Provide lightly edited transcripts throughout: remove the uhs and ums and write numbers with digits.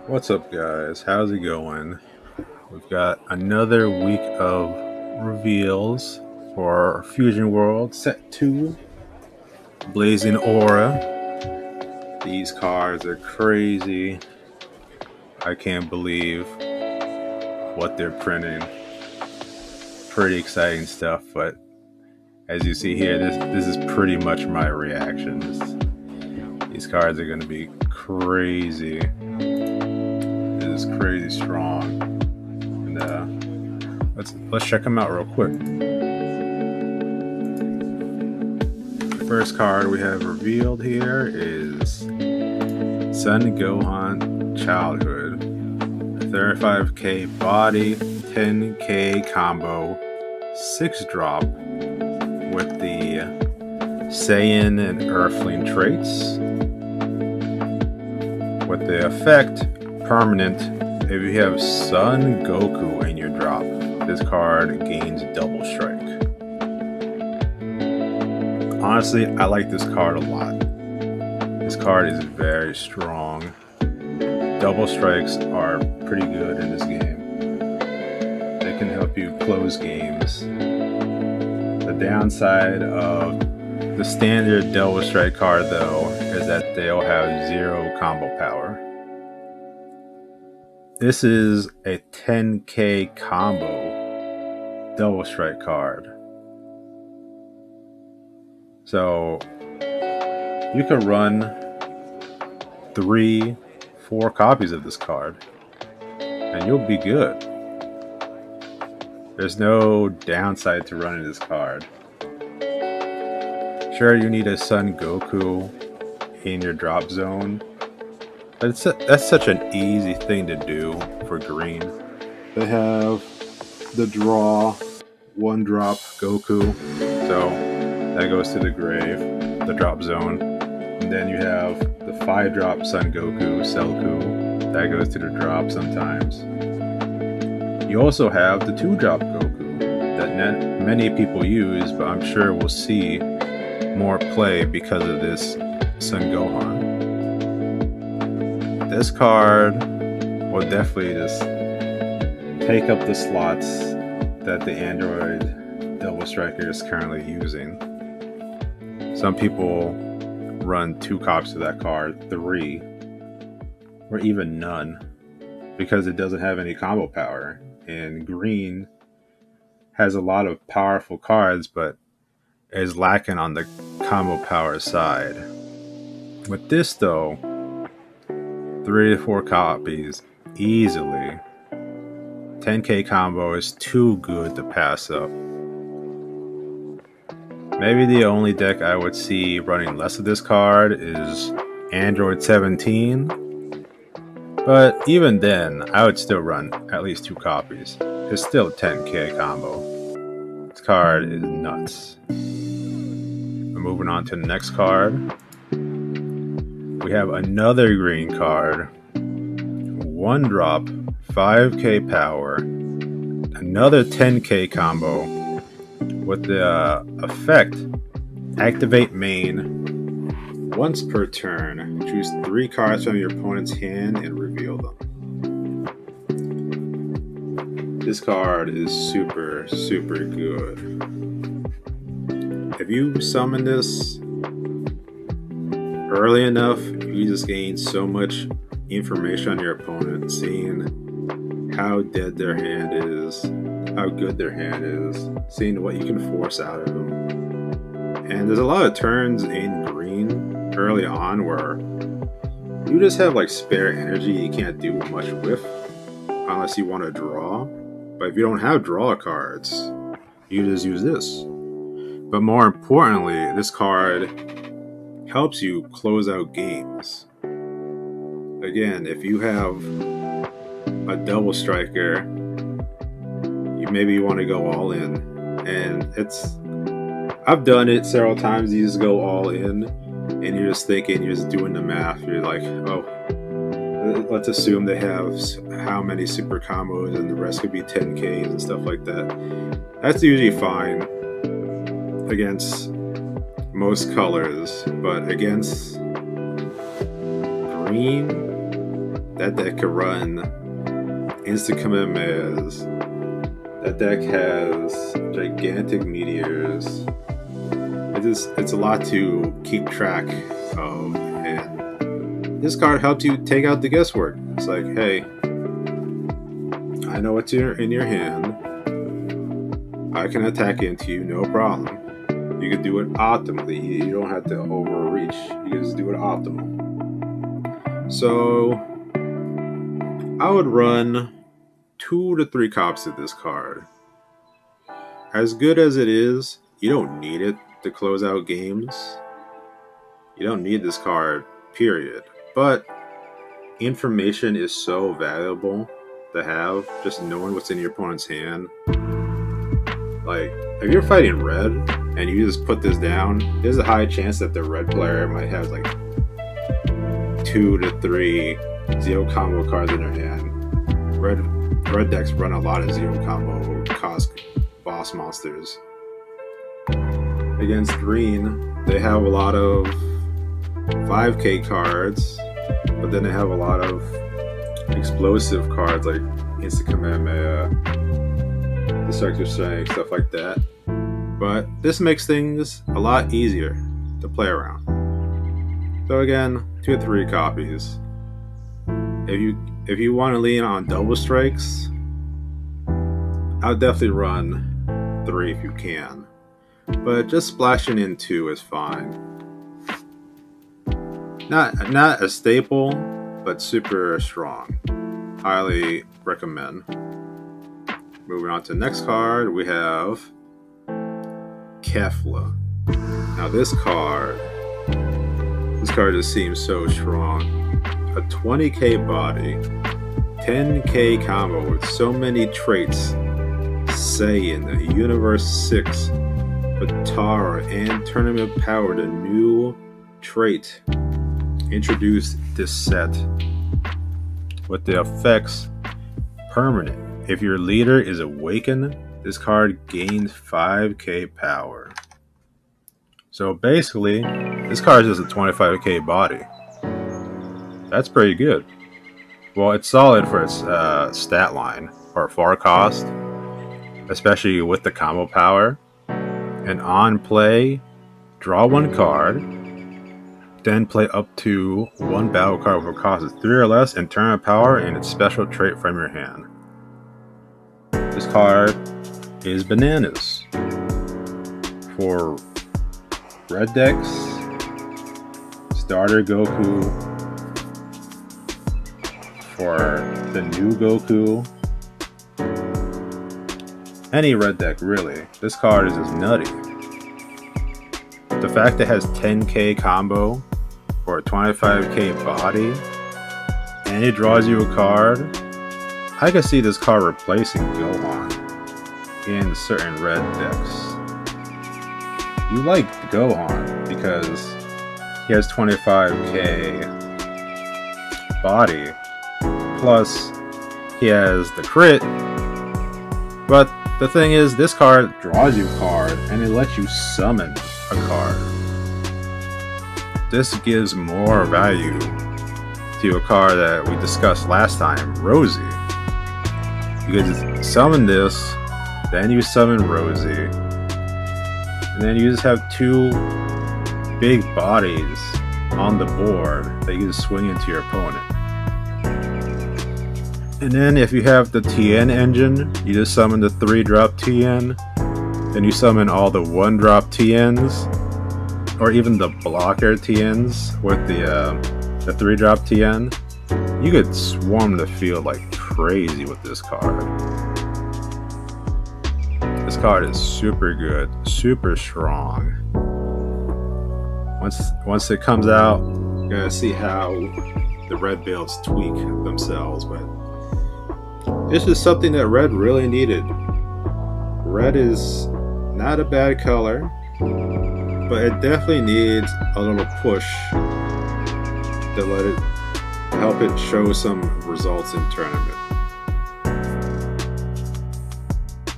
What's up, guys? How's it going? We've got another week of reveals for Fusion World Set 2 Blazing Aura. These cards are crazy. I can't believe what they're printing. Pretty exciting stuff, but as you see here, this is pretty much my reaction. These cards are going to be crazy. This is crazy strong. And let's check them out real quick. The first card we have revealed here is Son Gohan Childhood. 35k body, 10k combo, 6-drop with the Saiyan and Earthling traits. With the effect permanent, if you have Son Goku in your drop, this card gains double strike. Honestly, I like this card a lot. This card is very strong. Double strikes are pretty good in this game. They can help you close games. The downside of the standard double strike card, though, is that they'll have 0 combo power. This is a 10k combo double strike card. So you can run 3-4 copies of this card and you'll be good. There's no downside to running this card. Sure, you need a Son Goku in your drop zone, but that's such an easy thing to do for green. They have the draw 1-drop Goku, so that goes to the grave, the drop zone. And then you have the 5-drop Son Goku, Selku, that goes to the drop sometimes. You also have the 2-drop Goku that many people use, but I'm sure we'll see more play because of this Son Gohan. This card will definitely just take up the slots that the Android Double Striker is currently using. Some people run 2 copies of that card, 3, or even none, because it doesn't have any combo power. And green has a lot of powerful cards, but is lacking on the combo power side. With this, though, 3 to 4 copies easily. 10k combo is too good to pass up. Maybe the only deck I would see running less of this card is Android 17. But even then, I would still run at least 2 copies. It's still a 10k combo. This card is nuts. We're moving on to the next card. We have another green card. 1-drop, 5k power, another 10k combo with the effect activate main. Once per turn, choose 3 cards from your opponent's hand and reveal them. This card is super good. If you summon this early enough, you just gain so much information on your opponent, seeing how dead their hand is, how good their hand is, seeing what you can force out of them. And there's a lot of turns in green early on where you just have like spare energy you can't do much with unless you want to draw. But if you don't have draw cards, you just use this. But more importantly, this card helps you close out games. Again, if you have a double striker, maybe you want to go all in, and I've done it several times. You just go all in and you're just thinking, you're just doing the math. You're like, oh, let's assume they have how many super combos and the rest could be 10Ks and stuff like that. That's usually fine against most colors, but against green, That deck can run instant Kamehamehas. That deck has gigantic meteors. It's a lot to keep track of, and this card helps you take out the guesswork. It's like, hey, I know what's in your hand. I can attack into you, no problem. You can do it optimally. You don't have to overreach. You can just do it optimal. So I would run 2 to 3 copies of this card. As good as it is, you don't need it to close out games. You don't need this card, period. But information is so valuable to have, just knowing what's in your opponent's hand. Like, if you're fighting red and you just put this down, there's a high chance that the red player might have like 2 to 3 zero combo cards in their hand. Red decks run a lot of zero combo cost boss monsters. Against green, they have a lot of 5k cards, but then they have a lot of explosive cards like Instant Kamehameha, Destructive Strength, stuff like that. But this makes things a lot easier to play around. So again, 2 to 3 copies. If you want to lean on double strikes, I'll definitely run 3 if you can. But just splashing in 2 is fine. Not a staple, but super strong. Highly recommend. Moving on to the next card, we have Kefla. Now this card just seems so strong. A 20k body, 10k combo with so many traits. Saiyan, Universe 6, Batara, and Tournament Power, the new trait introduced this set. With the effects permanent. If your leader is awakened, this card gains 5k power. So basically, this card is just a 25k body. That's pretty good. Well, it's solid for its stat line, or far cost, especially with the combo power. And on play, draw 1 card, then play up to 1 battle card with a cost of 3 or less and turn of power and its special trait from your hand. This card is bananas. For red decks, starter Goku, for the new Goku, any red deck really, this card is just nutty. The fact that it has 10k combo for a 25k body, and it draws you a card, I can see this card replacing Gohan in certain red decks. You like Gohan because he has 25k body, plus he has the crit, but the thing is, this card draws you a card and it lets you summon a card. This gives more value to a card that we discussed last time, Rosie. You can just summon this, then you summon Rosie, and then you just have 2 big bodies on the board that you can swing into your opponent. And then if you have the TN engine, you just summon the 3-drop TN, then you summon all the 1-drop TNs, or even the blocker TNs with the 3-drop TN. You could swarm the field like crazy with this card. This card is super good, super strong. Once it comes out, you're gonna see how the red builds tweak themselves, but this is something that red really needed. Red is not a bad color, but it definitely needs a little push to let it help it show some results in tournament.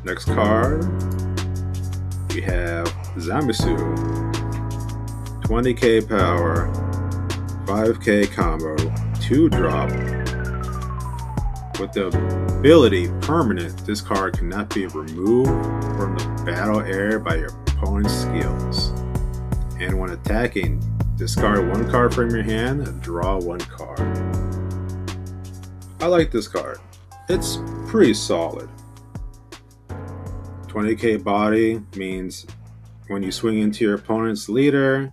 Next card, we have Zamasu. 20k power, 5k combo, 2-drop, With the ability permanent, this card cannot be removed from the battle area by your opponent's skills. And when attacking, discard one card from your hand and draw one card. I like this card. It's pretty solid. 20k body means when you swing into your opponent's leader,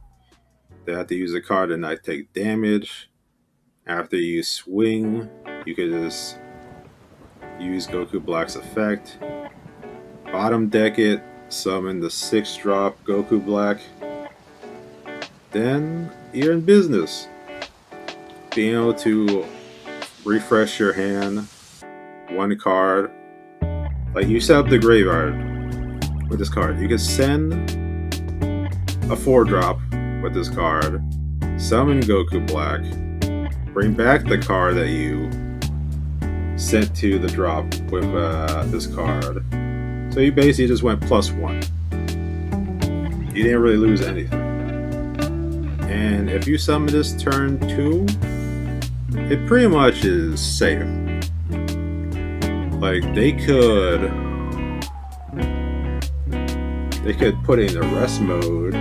they have to use a card to not take damage. After you swing, you could just use Goku Black's effect. Bottom deck it, summon the 6-drop Goku Black. Then you're in business. Being able to refresh your hand, one card. Like you set up the graveyard with this card. You can send a 4-drop with this card, summon Goku Black, bring back the card that you sent to the drop with this card. So you basically just went +1. You didn't really lose anything. And if you summon this turn 2, it pretty much is safe. Like they could put it in the rest mode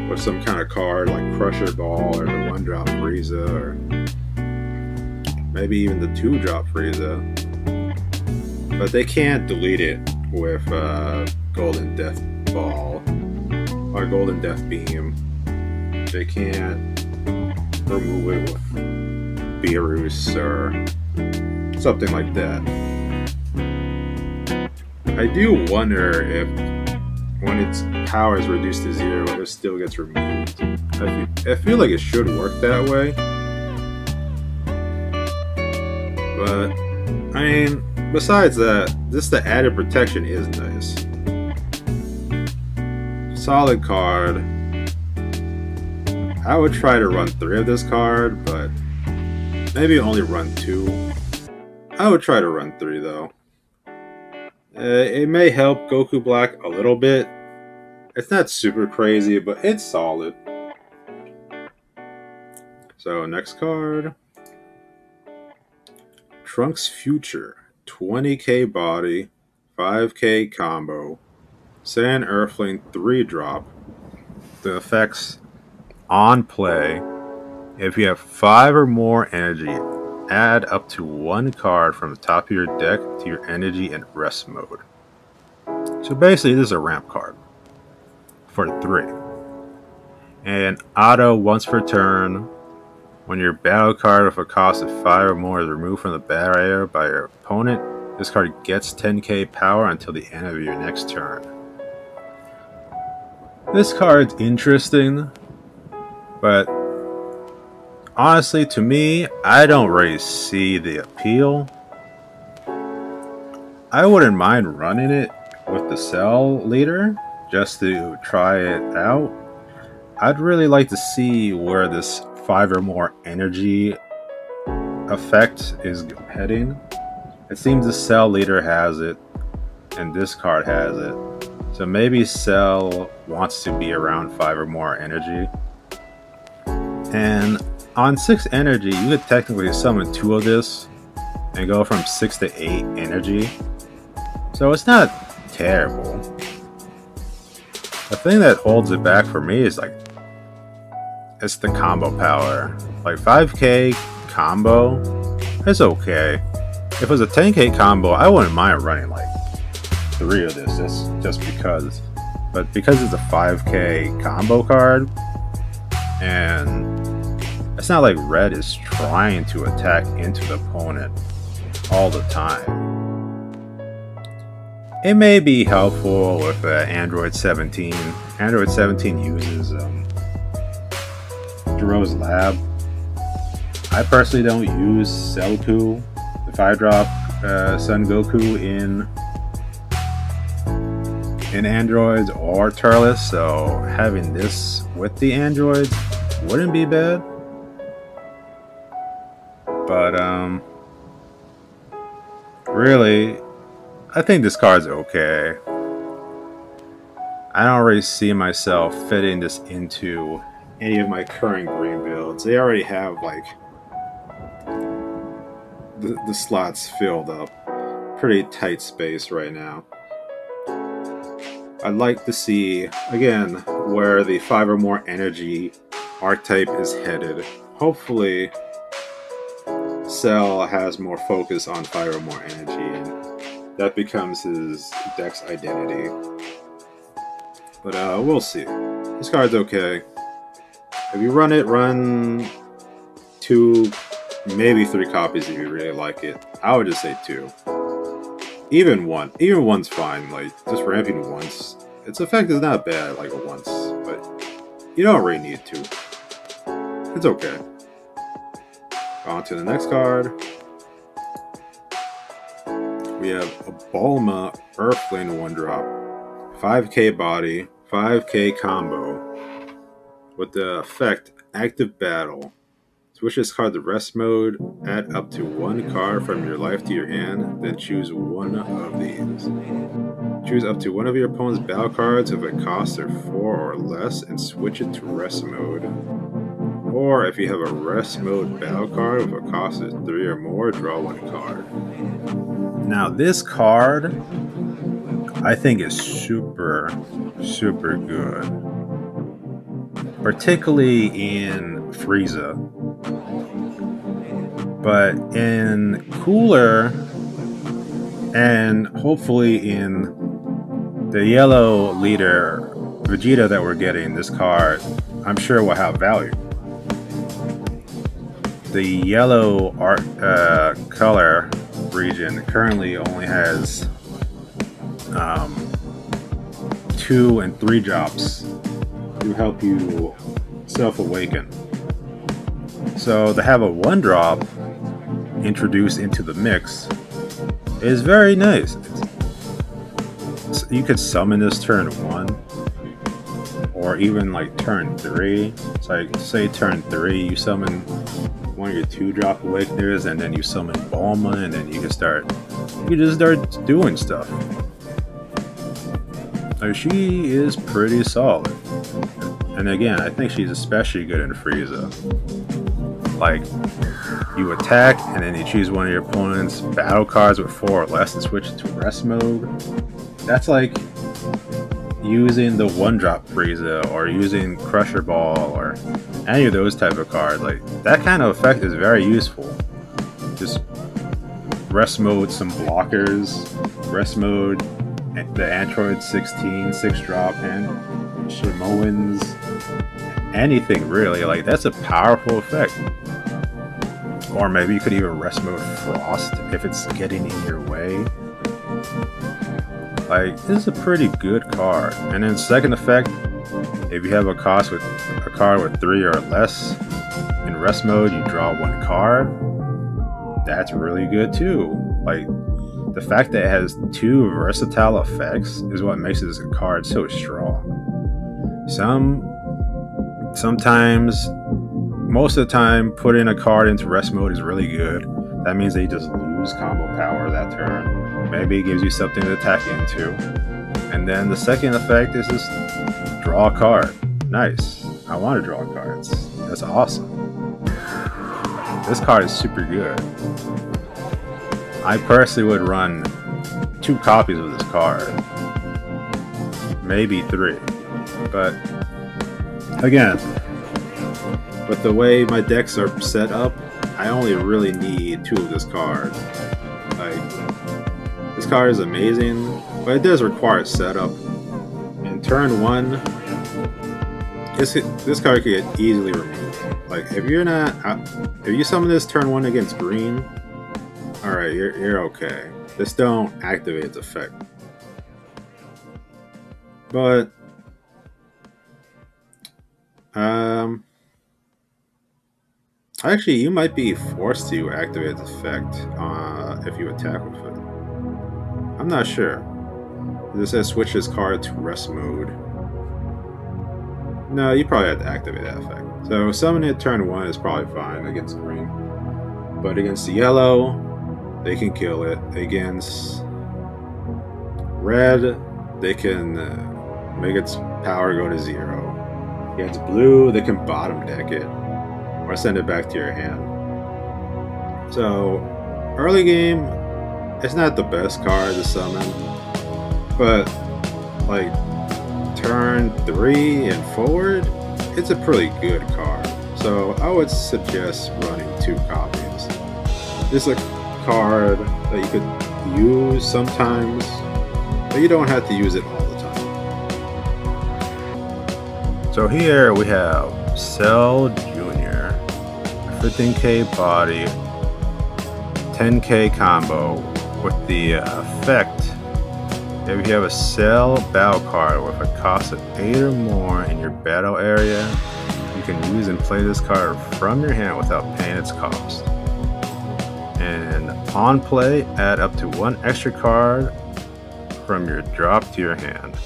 with some kind of card like Crusher Ball or the 1-drop Frieza, or maybe even the 2-drop Frieza. But they can't delete it with Golden Death Ball or Golden Death Beam. They can't remove it with Beerus or something like that. I do wonder if when its power is reduced to 0, it still gets removed. I feel like it should work that way. But, I mean, besides that, just the added protection is nice. Solid card. I would try to run 3 of this card, but maybe only run 2. I would try to run 3 though. It may help Goku Black a little bit. It's not super crazy, but it's solid. So next card. Trunks Future. 20k body, 5k combo. Saiyan Earthling 3-drop. The effects on play. If you have 5 or more energy, add up to 1 card from the top of your deck to your energy and rest mode. So basically this is a ramp card for 3. And auto once per turn. When your battle card with a cost of 5 or more is removed from the battle area by your opponent, this card gets 10k power until the end of your next turn. This card's interesting, but honestly, to me, I don't really see the appeal. I wouldn't mind running it with the Cell leader just to try it out. I'd really like to see where this 5 or more energy effect is heading. It seems the Cell leader has it, and this card has it. So maybe Cell wants to be around 5 or more energy. And on 6 energy, you could technically summon 2 of this and go from 6 to 8 energy. So it's not terrible. The thing that holds it back for me is like, it's the combo power. Like 5k combo, it's okay. If it was a 10k combo, I wouldn't mind running like 3 of this just because. But because it's a 5k combo card, and it's not like red is trying to attack into the opponent all the time. It may be helpful with Android 17. Android 17 uses Jiro's Lab. I personally don't use Cellku, the 5-drop Son Goku in Androids or Turles, so having this with the Androids wouldn't be bad. But really, I think this card's okay. I don't really see myself fitting this into any of my current green builds. They already have like the slots filled up. Pretty tight space right now. I'd like to see, again, where the 5 or more energy archetype is headed. Hopefully, Cell has more focus on 5 or more energy, and that becomes his deck's identity. But we'll see. This card's okay. If you run it, run 2, maybe 3 copies if you really like it. I would just say 2. Even 1. Even 1's fine. Like, just ramping once. Its effect is not bad, like once, but you don't really need to. It's okay. On to the next card. We have a Bulma Earthling 1-drop. 5k body, 5k combo. With the effect Active Battle. Switch this card to rest mode, add up to 1 card from your life to your hand, then choose one of these. Choose up to one of your opponent's battle cards if it costs are 4 or less and switch it to rest mode. Or if you have a rest mode battle card if it costs 3 or more, draw 1 card. Now this card I think is super good. Particularly in Frieza. But in Cooler and hopefully in the yellow leader Vegeta that we're getting, this card I'm sure will have value. The yellow art color region currently only has 2 and 3 drops to help you self-awaken. So to have a 1-drop introduced into the mix is very nice. You could summon this turn 1 or even like turn 3. So like say turn 3 you summon one of your 2-drop awakeners and then you summon Bulma and then you can just start doing stuff. So she is pretty solid. And again, I think she's especially good in Frieza. Like, you attack, and then you choose one of your opponent's battle cards with 4 or less and switch it to rest mode. That's like using the 1-drop Frieza, or using Crusher Ball, or any of those type of cards. Like, that kind of effect is very useful. Just rest mode some blockers, rest mode the Android 16 6-drop, and Shimoans, anything really. Like, that's a powerful effect. Or maybe you could even rest mode Frost if it's getting in your way. Like, this is a pretty good card. And then second effect, if you have a card with 3 or less in rest mode, you draw 1 card. That's really good too. Like, the fact that it has 2 versatile effects is what makes this card so strong. Sometimes, most of the time, putting a card into rest mode is really good. That means that you just lose combo power that turn. Maybe it gives you something to attack into. And then the second effect is just draw a card. Nice. I want to draw cards. That's awesome. This card is super good. I personally would run 2 copies of this card. Maybe 3. But again, with the way my decks are set up, I only really need 2 of this card. Like, this card is amazing, but it does require setup. In turn 1, this card could get easily removed. Like, if you summon this turn 1 against green, alright, you're okay. Just don't activate its effect. But actually, you might be forced to activate its effect if you attack with it. I'm not sure. This says switch this card to rest mode. No, you probably have to activate that effect. So summoning it turn 1 is probably fine against green. But against the yellow, they can kill it. Against red, they can make its power go to 0. Against blue, they can bottom deck it or send it back to your hand. So Early game, it's not the best card to summon, but like turn 3 and forward, it's a pretty good card. So I would suggest running 2 copies. This is a card that you could use sometimes, but you don't have to use it all the time. So here we have Cell Jr. 15k body, 10k combo with the effect. If you have a Cell battle card with a cost of 8 or more in your battle area, you can use and play this card from your hand without paying its cost. And on play, add up to 1 extra card from your drop to your hand.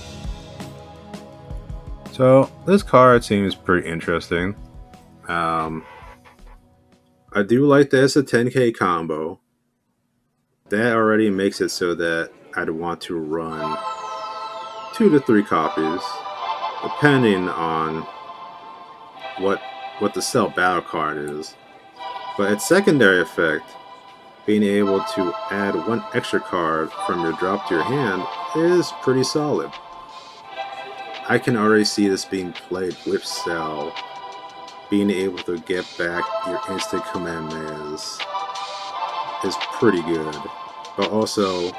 So this card seems pretty interesting. I do like that it's a 10k combo. That already makes it so that I'd want to run 2 to 3 copies, depending on what the Cell battle card is. But its secondary effect, being able to add 1 extra card from your drop to your hand, is pretty solid. I can already see this being played with Cell. Being able to get back your instant Kamehamehas is pretty good. But also,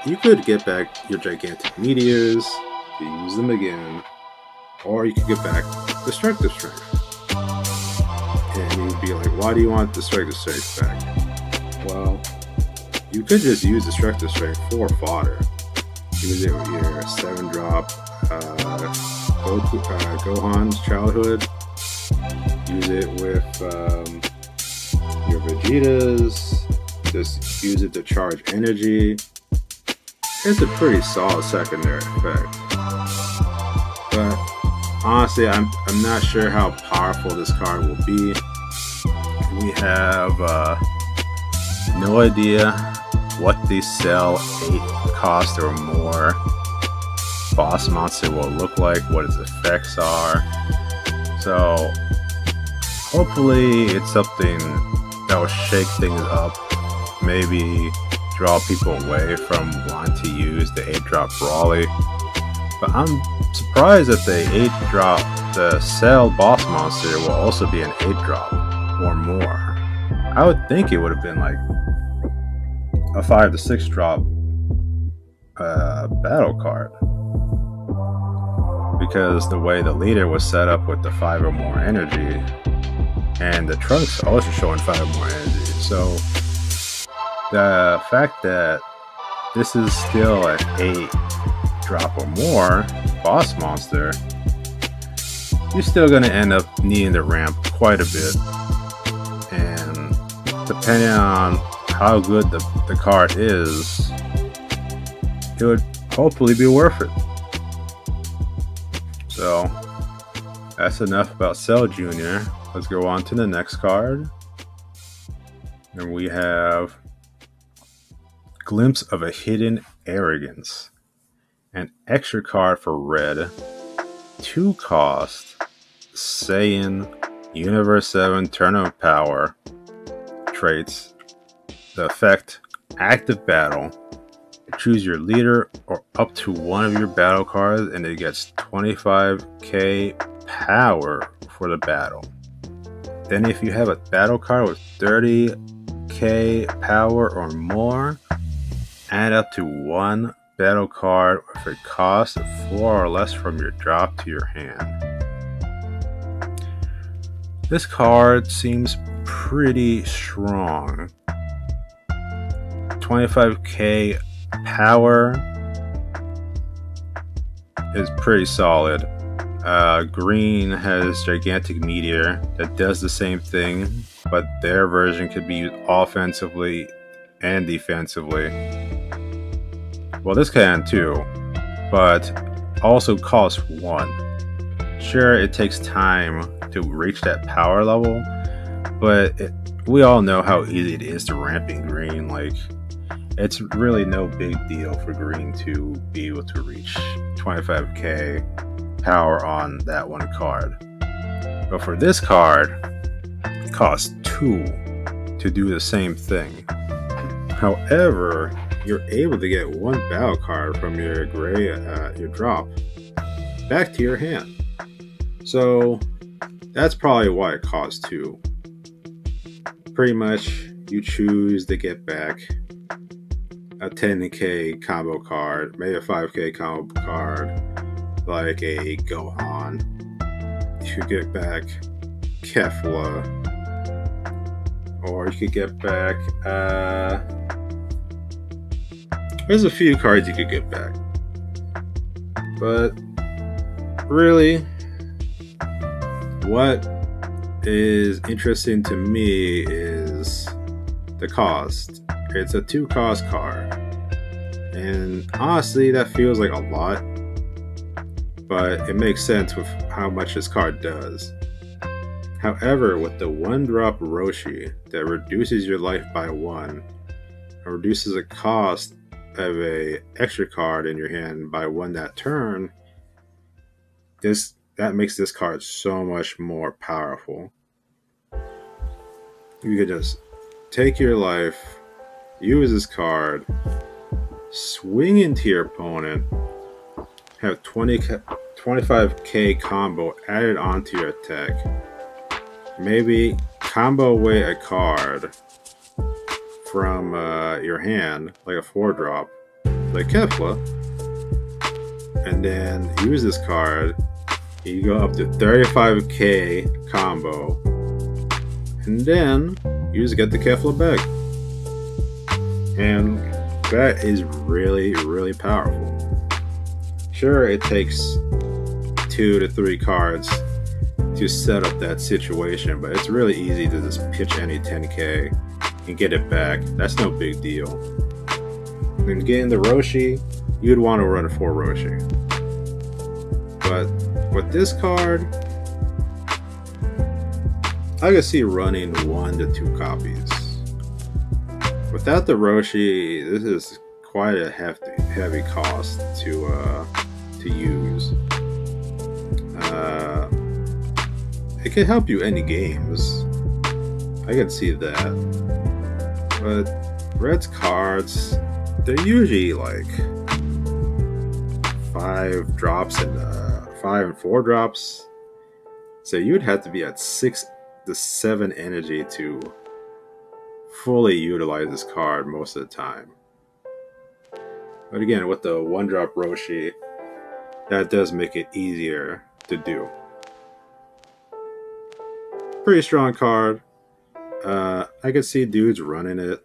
you could get back your gigantic meteors, to use them again, or you could get back destructive strength. And you'd be like, why do you want destructive strength back? Well, you could just use destructive strength for fodder. Use it with your 7-drop Gohan's childhood. Use it with your Vegetas. Just use it to charge energy. It's a pretty solid secondary effect. But honestly, I'm not sure how powerful this card will be. We have no idea what the Cell 8 cost or more boss monster will look like, what its effects are. So hopefully it's something that will shake things up, maybe draw people away from wanting to use the 8-drop Brawly. But I'm surprised that the 8-drop, the Cell boss monster will also be an 8-drop or more. I would think it would have been like a 5 to 6 drop battle card, because the way the leader was set up with the 5 or more energy, and the trunks also showing 5 or more energy. So the fact that this is still an 8-drop or more boss monster, you're still going to end up needing to ramp quite a bit. And depending on how good the card is, it would hopefully be worth it. So that's enough about Cell Jr. Let's go on to the next card. And we have Glimpse of a Hidden Arrogance. An extra card for red. 2 cost. Saiyan Universe 7 Tournament Power traits. The effect, active battle. Choose your leader or up to 1 of your battle cards, and it gets 25k power for the battle. Then if you have a battle card with 30k power or more, add up to 1 battle card with a cost of 4 or less from your drop to your hand. This card seems pretty strong. 25k power is pretty solid. Green has Gigantic Meteor that does the same thing, but their version could be used offensively and defensively. Well, this can too, but also costs 1. Sure, it takes time to reach that power level, but we all know how easy it is to ramp in green. Like, it's really no big deal for green to be able to reach 25k power on that one card. But for this card, it costs 2 to do the same thing. However, you're able to get one battle card from your your drop back to your hand. So that's probably why it costs 2. Pretty much, you choose to get back a 10k combo card, maybe a 5k combo card, like a Gohan. You could get back Kefla, or you could get back. There's a few cards you could get back, but really, what is interesting to me is the cost. It's a 2-cost card, and honestly that feels like a lot, but it makes sense with how much this card does. However, with the 1-drop Roshi that reduces your life by 1 and reduces the cost of a extra card in your hand by 1 that turn, that makes this card so much more powerful. You could just take your life, use this card, swing into your opponent, have 25k combo added onto your attack, maybe combo away a card from your hand, like a 4-drop, like Kefla, and then use this card. You go up to 35k combo, and then you just get the Kefla back. And that is really, really powerful. Sure, it takes 2 to 3 cards to set up that situation, but it's really easy to just pitch any 10k and get it back. That's no big deal. When getting the Roshi, you'd want to run a 4 Roshi. But with this card, I could see running 1 to 2 copies. Without the Roshi, this is quite a heavy cost to use. It can help you end games. I can see that. But Red's cards, they're usually like 5 drops and 5 and 4 drops. So you'd have to be at 6 to 7 energy to fully utilize this card most of the time. But again, with the 1-drop Roshi, that does make it easier to do. Pretty strong card. I could see dudes running it,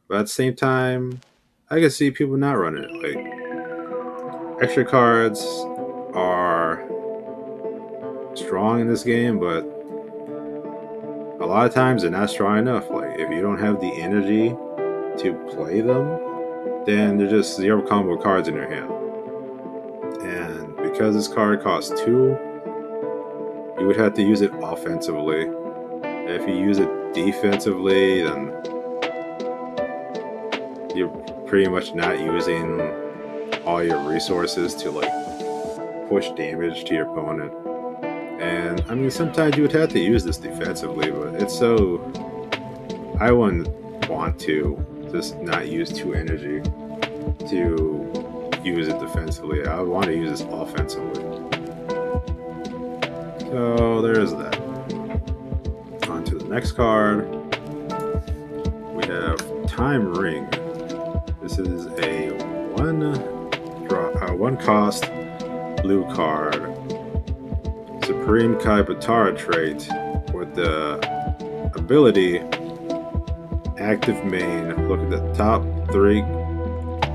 but at the same time, I could see people not running it. Like, extra cards are strong in this game, but a lot of times they're not strong enough. Like, if you don't have the energy to play them, then they're just 0 combo cards in your hand. And because this card costs 2, you would have to use it offensively. If you use it defensively, then you're pretty much not using all your resources to like push damage to your opponent. And I mean, sometimes you would have to use this defensively, but it's so... I wouldn't want to just not use 2 energy to use it defensively. I would want to use this offensively. So there's that. On to the next card. We have Time Ring. This is a 1 cost blue card. Supreme Kai Batara trait with the ability active main. Look at the top 3.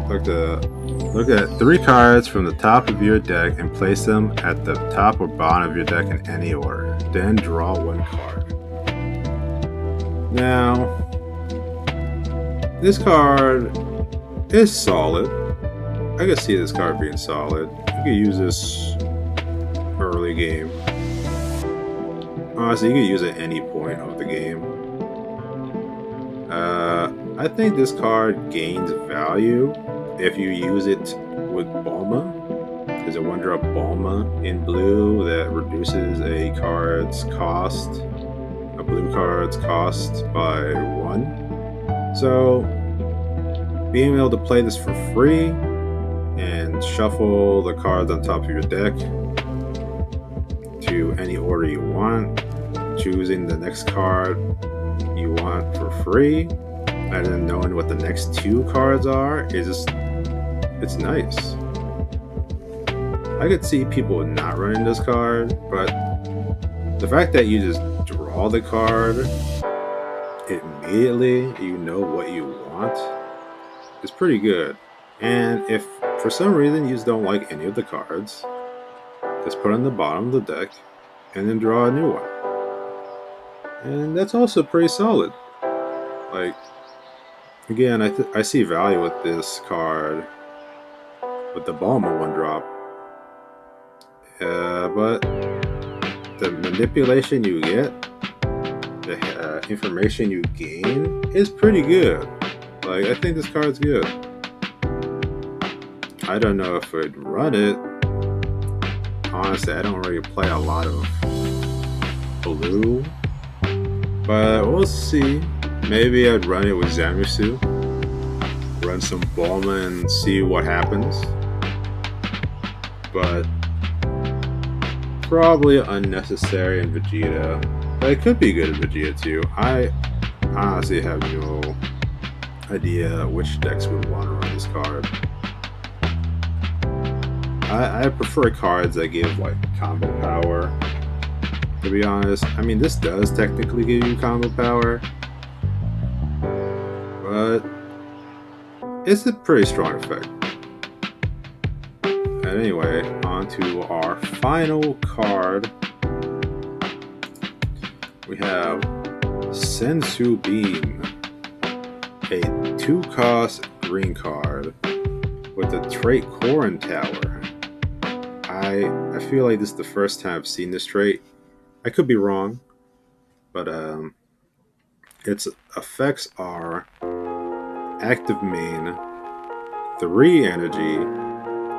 Look at 3 cards from the top of your deck and place them at the top or bottom of your deck in any order. Then draw 1 card. Now, this card is solid. I can see this card being solid. You can use this early game. Honestly, you can use it at any point of the game. I think this card gains value if you use it with Bulma. There's a 1-drop Bulma in blue that reduces a blue card's cost by 1. So being able to play this for free and shuffle the cards on top of your deck to any order you want, choosing the next card you want for free, and then knowing what the next 2 cards are is just, it's nice. I could see people not running this card, but the fact that you just draw the card immediately, you know what you want, is pretty good. And if for some reason you just don't like any of the cards, just put it on the bottom of the deck and then draw a new one. And that's also pretty solid. Like, again, I see value with this card with the Balma 1-drop. But the manipulation you get, the information you gain is pretty good. Like, I think this card's good. I don't know if I'd run it. Honestly, I don't really play a lot of blue, but we'll see. Maybe I'd run it with Zamisu, run some Balma and see what happens. But probably unnecessary in Vegeta. But it could be good in Vegeta too. I honestly have no idea which decks would want to run this card. I prefer cards that give like combo power, to be honest. I mean, this does technically give you combo power, but it's a pretty strong effect. And anyway, on to our final card. We have Sensu Beam, a 2-cost green card with a trait Korin Tower. I feel like this is the first time I've seen this trait. I could be wrong, but its effects are active main, 3 energy,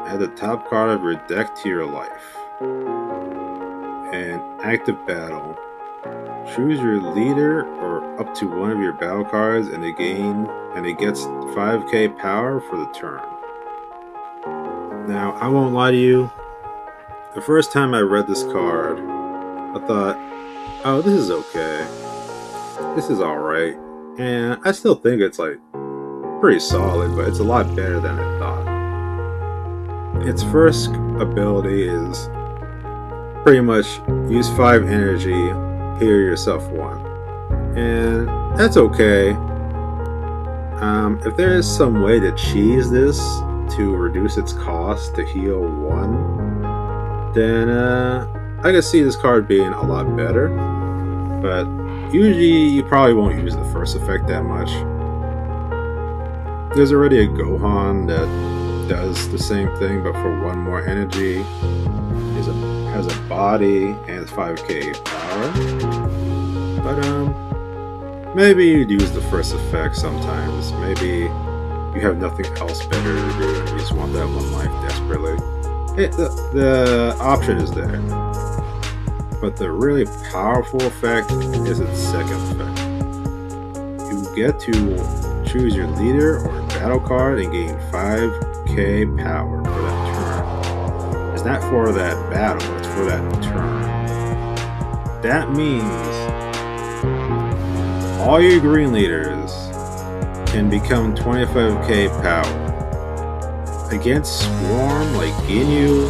add the top card of your deck to your life, and active battle. Choose your leader or up to one of your battle cards, and it gets 5k power for the turn. Now, I won't lie to you. The first time I read this card, I thought, oh, this is okay. This is alright. And I still think it's like pretty solid, but it's a lot better than I thought. Its first ability is pretty much use 5 energy, heal yourself 1. And that's okay. If there is some way to cheese this to reduce its cost to heal 1, then I could see this card being a lot better. But usually you probably won't use the first effect that much. There's already a Gohan that does the same thing, but for 1 more energy. Has a body and 5k power. But maybe you'd use the first effect sometimes. Maybe you have nothing else better to do and you just want that 1 life desperately. The option is there. But the really powerful effect is its second effect. You get to choose your leader or battle card and gain 5k power for that turn. It's not for that battle, it's for that turn. That means all your green leaders can become 25k power. Against Swarm like Ginyu,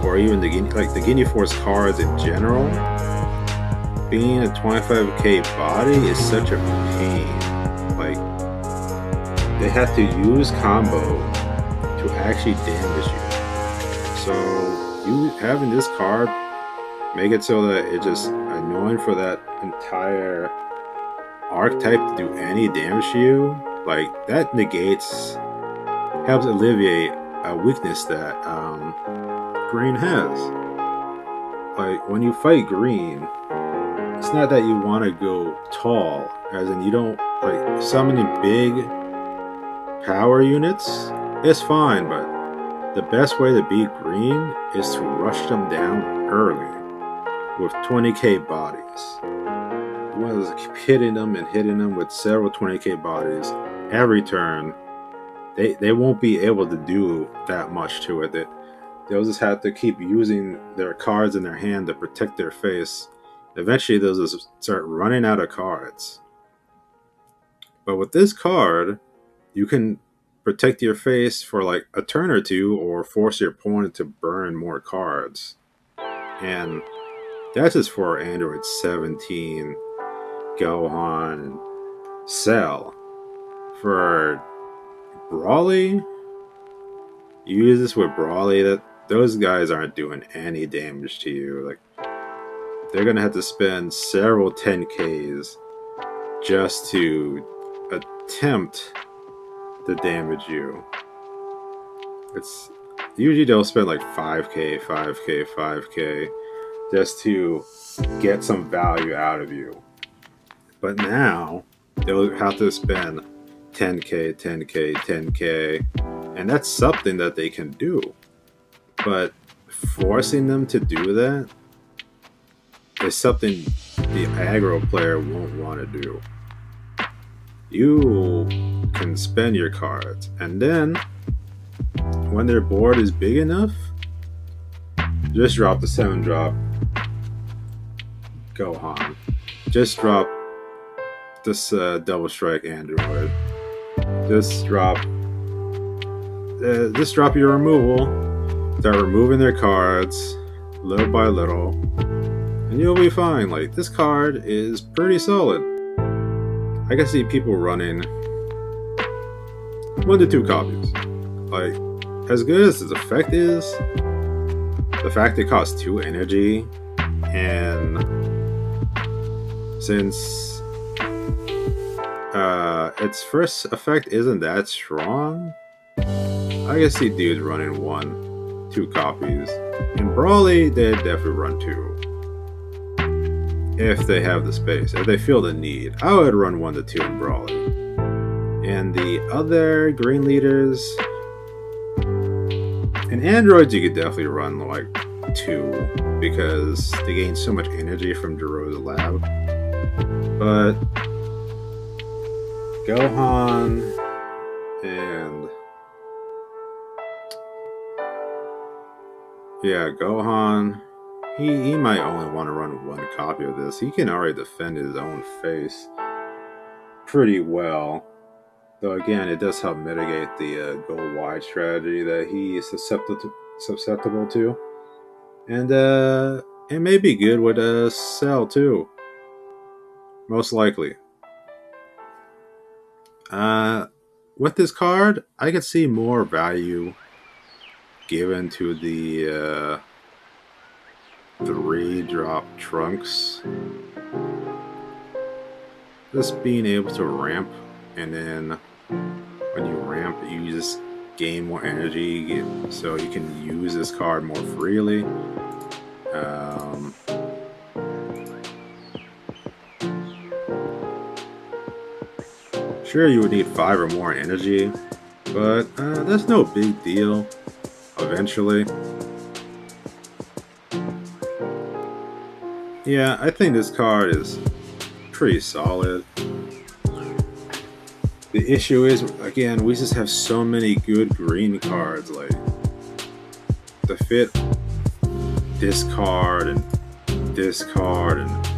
or even the Ginyu Force cards in general, being a 25k body is such a pain. Like, they have to use combo to actually damage you. So you having this card make it so that it's just annoying for that entire archetype to do any damage to you. Like, that helps alleviate a weakness that green has. Like, when you fight green, it's not that you want to go tall, as in you don't like summoning big power units. It's fine, but the best way to beat green is to rush them down early with 20k bodies. You want to keep hitting them and hitting them with several 20k bodies every turn they won't be able to do that much to it. They'll just have to keep using their cards in their hand to protect their face. Eventually, they'll just start running out of cards. But with this card, you can protect your face for like a turn or two, or force your opponent to burn more cards. And that's just for Android 17, Gohan, and Cell. For Brawly, you use this with Brawly, that those guys aren't doing any damage to you. Like, they're gonna have to spend several 10Ks just to attempt to damage you. It's usually they'll spend like 5K, 5K, 5K just to get some value out of you. But now they'll have to spend 10K, 10K, 10K, and that's something that they can do. But forcing them to do that is something the aggro player won't want to do. You can spend your cards, and then when their board is big enough, just drop the 7-drop Gohan. Just drop this double strike Android. Just drop your removal. Start removing their cards little by little, and you'll be fine. Like, this card is pretty solid. I can see people running 1 to 2 copies. Like, as good as this effect is, the fact it costs 2 energy, and since its first effect isn't that strong, I can see dudes running 1, 2 copies. In Brawly, they'd definitely run 2. If they have the space, if they feel the need. I would run 1 to 2 in Brawly. And the other green leaders, in Androids, you could definitely run like 2 because they gain so much energy from Jiro's lab. But Gohan and Gohan, he might only want to run 1 copy of this. He can already defend his own face pretty well. Though again, it does help mitigate the go wide strategy that he is susceptible to. And it may be good with Cell too. Most likely. With this card, I could see more value given to the 3-drop Trunks. Just being able to ramp, and then when you ramp, you just gain more energy, so you can use this card more freely. Sure, you would need 5 or more energy, but that's no big deal eventually. Yeah, I think this card is pretty solid. The issue is, again, we just have so many good green cards, like to fit this card and this card and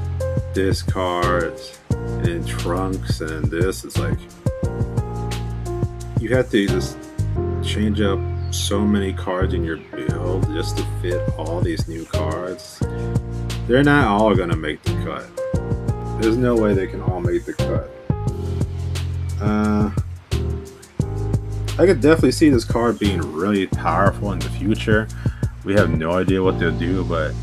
this card, and then Trunks, and then this. It's like you have to just change up so many cards in your build just to fit all these new cards. They're not all gonna make the cut. There's no way they can all make the cut. I could definitely see this card being really powerful in the future. We have no idea what they'll do, but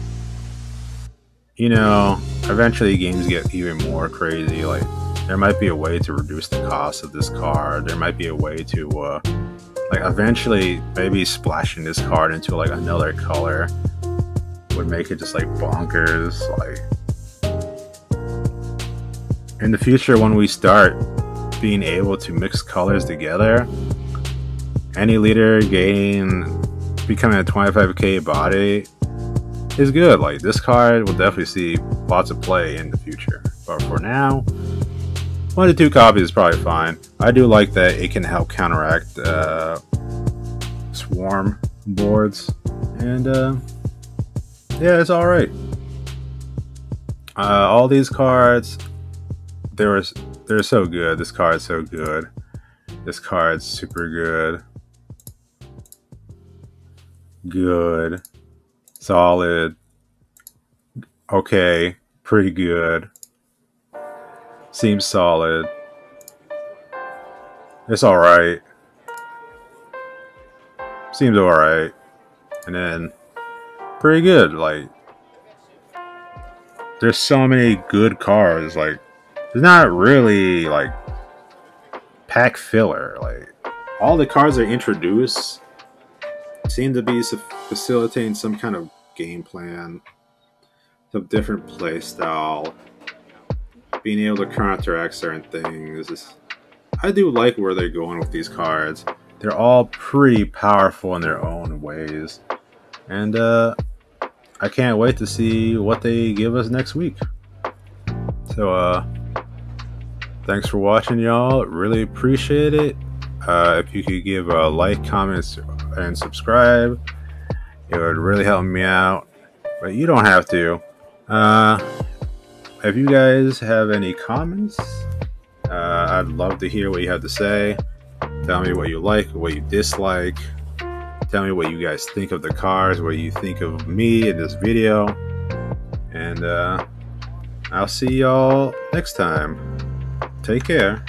you know, eventually games get even more crazy. Like, there might be a way to reduce the cost of this card. There might be a way to like eventually maybe splashing this card into like another color would make it just like bonkers. Like, in the future, when we start being able to mix colors together, any leader becoming a 25k body is good. Like, this card will definitely see lots of play in the future, but for now, 1 to 2 copies is probably fine. I do like that it can help counteract swarm boards, and yeah, it's all right. All these cards, they're so good. This card's so good. This card's super good. Good. Solid. Okay. Pretty good. Seems solid. It's alright. Seems alright. And then pretty good. Like, there's so many good cards. Like, there's not really like pack filler. Like, all the cards they introduce seem to be facilitating some kind of game plan, some different play style, being able to counteract certain things. I do like where they're going with these cards. They're all pretty powerful in their own ways, and I can't wait to see what they give us next week. So thanks for watching, y'all. Really appreciate it. If you could give a like, comment, and subscribe, it would really help me out, but you don't have to. If you guys have any comments, I'd love to hear what you have to say. Tell me what you like, what you dislike. Tell me what you guys think of the cards, what you think of me in this video. And I'll see y'all next time. Take care.